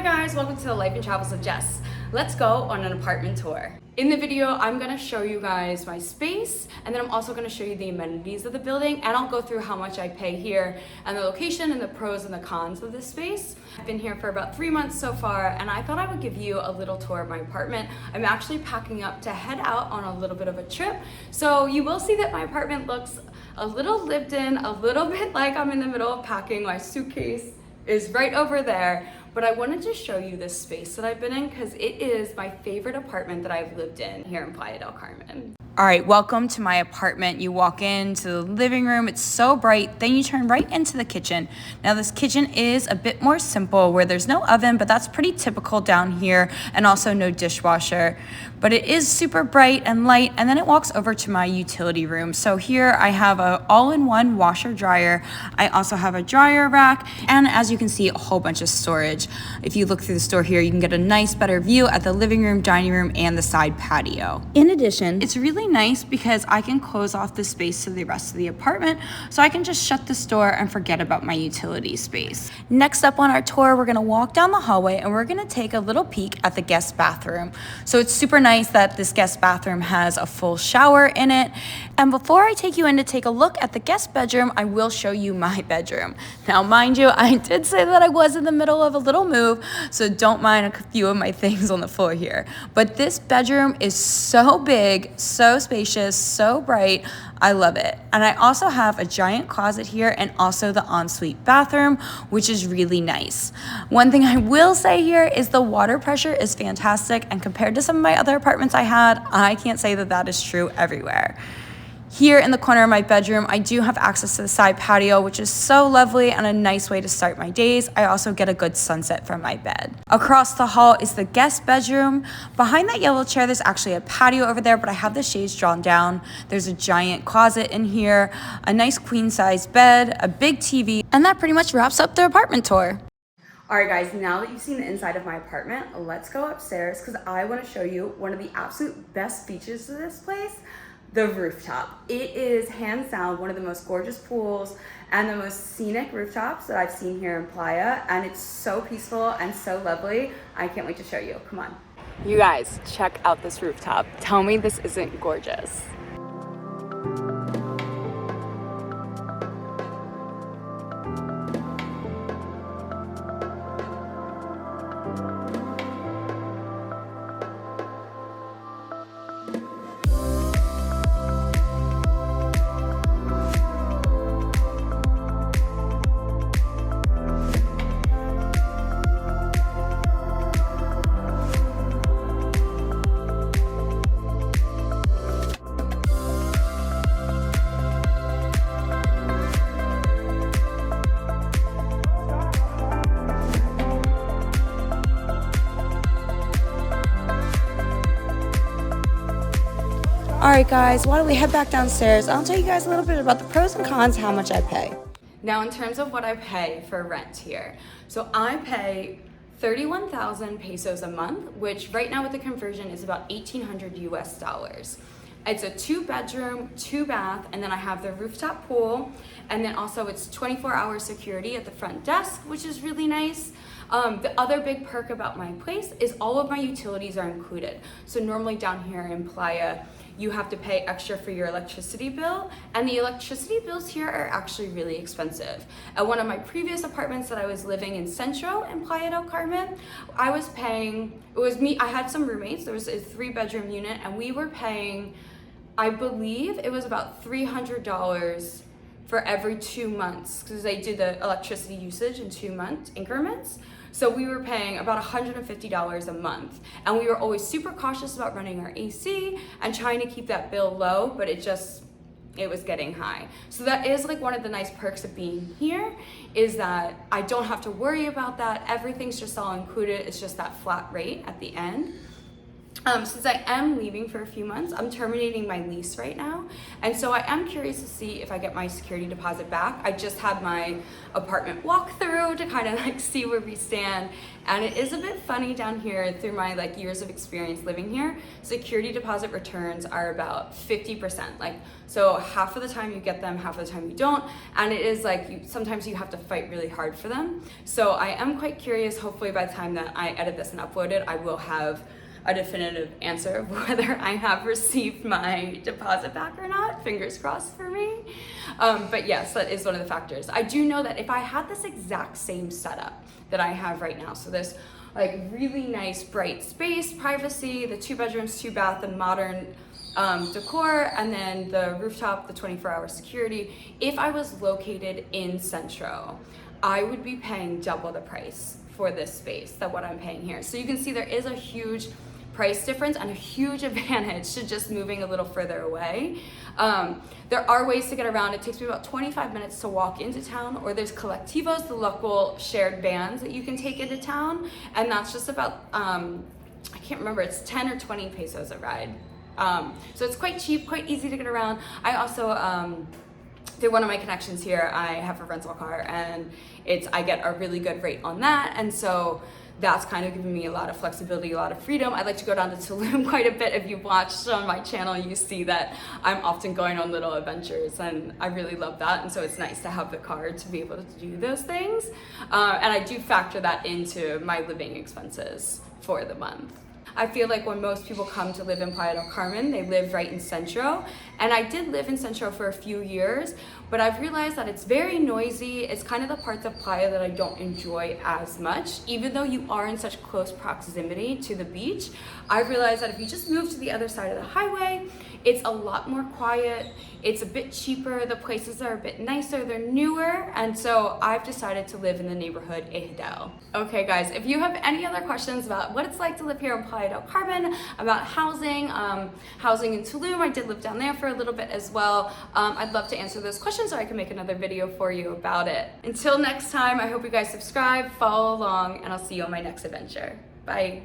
guys, welcome to the Life and Travels of Jess. Let's go on an apartment tour. In the video, I'm gonna show you guys my space, and then I'm also gonna show you the amenities of the building, and I'll go through how much I pay here and the location and the pros and the cons of this space. I've been here for about 3 months so far, and I thought I would give you a little tour of my apartment. I'm actually packing up to head out on a little bit of a trip, so you will see that my apartment looks a little lived in, a little bit like I'm in the middle of packing. My suitcase is right over there, but I wanted to show you this space that I've been in because it is my favorite apartment that I've lived in here in Playa del Carmen. All right, welcome to my apartment. You walk into the living room, it's so bright, then you turn right into the kitchen. Now this kitchen is a bit more simple where there's no oven, but that's pretty typical down here, and also no dishwasher. But it is super bright and light, and then it walks over to my utility room. So here I have a all-in-one washer dryer. I also have a dryer rack, and as you can see, a whole bunch of storage. If you look through the store here, you can get a nice, better view at the living room, dining room, and the side patio. In addition, it's really nice because I can close off the space to the rest of the apartment, so I can just shut this door and forget about my utility space. Next up on our tour, we're gonna walk down the hallway and we're gonna take a little peek at the guest bathroom. So it's super nice that this guest bathroom has a full shower in it. And before I take you in to take a look at the guest bedroom, I will show you my bedroom. Now, mind you, I did say that I was in the middle of a little move, so don't mind a few of my things on the floor here. But this bedroom is so big, so spacious, so bright. I love it. And I also have a giant closet here and also the ensuite bathroom, which is really nice. One thing I will say here is the water pressure is fantastic, and compared to some of my other apartments I had, I can't say that that is true everywhere. Here in the corner of my bedroom, I do have access to the side patio, which is so lovely and a nice way to start my days. I also get a good sunset from my bed. Across the hall is the guest bedroom. Behind that yellow chair, there's actually a patio over there, but I have the shades drawn down. There's a giant closet in here, a nice queen-size bed, a big TV, and that pretty much wraps up the apartment tour. All right, guys, now that you've seen the inside of my apartment, let's go upstairs because I want to show you one of the absolute best features of this place. The rooftop. It is hands down one of the most gorgeous pools and the most scenic rooftops that I've seen here in Playa, and it's so peaceful and so lovely. I can't wait to show you. Come on. You guys, check out this rooftop. Tell me this isn't gorgeous. Alright guys, why don't we head back downstairs? I'll tell you guys a little bit about the pros and cons, how much I pay. Now in terms of what I pay for rent here, so I pay 31,000 pesos a month, which right now with the conversion is about 1,800 US dollars. It's a 2-bedroom, 2-bath, and then I have the rooftop pool, and then also it's 24-hour security at the front desk, which is really nice. The other big perk about my place is all of my utilities are included. So normally down here in Playa, you have to pay extra for your electricity bill, and the electricity bills here are actually really expensive. At one of my previous apartments that I was living in Centro in Playa del Carmen, I was paying, it was me, I had some roommates, there was a 3-bedroom unit, and we were paying, I believe it was about $300 for every 2 months, because they did the electricity usage in 2-month increments. So we were paying about $150 a month, and we were always super cautious about running our AC and trying to keep that bill low, but it was getting high. So that is like one of the nice perks of being here, is that I don't have to worry about that. Everything's just all included. It's just that flat rate at the end. Since I am leaving for a few months, I'm terminating my lease right now. And so I am curious to see if I get my security deposit back. I just had my apartment walkthrough to kind of like see where we stand. And it is a bit funny down here through my like years of experience living here. Security deposit returns are about 50%. Like, so half of the time you get them, half of the time you don't. And it is like, sometimes you have to fight really hard for them. So I am quite curious. Hopefully by the time that I edit this and upload it, I will have a definitive answer of whether I have received my deposit back or not. Fingers crossed for me. But yes, that is one of the factors. I do know that if I had this exact same setup that I have right now, so this like really nice bright space, privacy, the 2 bedrooms, 2 bath, the modern decor, and then the rooftop, the 24-hour security, if I was located in Centro, I would be paying double the price for this space than what I'm paying here. So you can see there is a huge price difference and a huge advantage to just moving a little further away. There are ways to get around. It takes me about 25 minutes to walk into town, or there's colectivos, the local shared vans that you can take into town, and that's just about, I can't remember, it's 10 or 20 pesos a ride. So it's quite cheap, quite easy to get around. I also, through one of my connections here, I have a rental car, and I get a really good rate on that, and so that's kind of giving me a lot of flexibility, a lot of freedom. I like to go down to Tulum quite a bit. If you've watched on my channel, you see that I'm often going on little adventures, and I really love that, and so it's nice to have the car to be able to do those things. And I do factor that into my living expenses for the month. I feel like when most people come to live in Playa del Carmen, they live right in Centro. And I did live in Centro for a few years, but I've realized that it's very noisy. It's kind of the parts of Playa that I don't enjoy as much. Even though you are in such close proximity to the beach, I've realized that if you just move to the other side of the highway, it's a lot more quiet. It's a bit cheaper. The places are a bit nicer. They're newer. And so I've decided to live in the neighborhood Ejdel. Okay, guys, if you have any other questions about what it's like to live here in Playa del Carmen, about housing, housing in Tulum, I did live down there for a little bit as well. I'd love to answer those questions, or I can make another video for you about it. Until next time, I hope you guys subscribe, follow along, and I'll see you on my next adventure. Bye.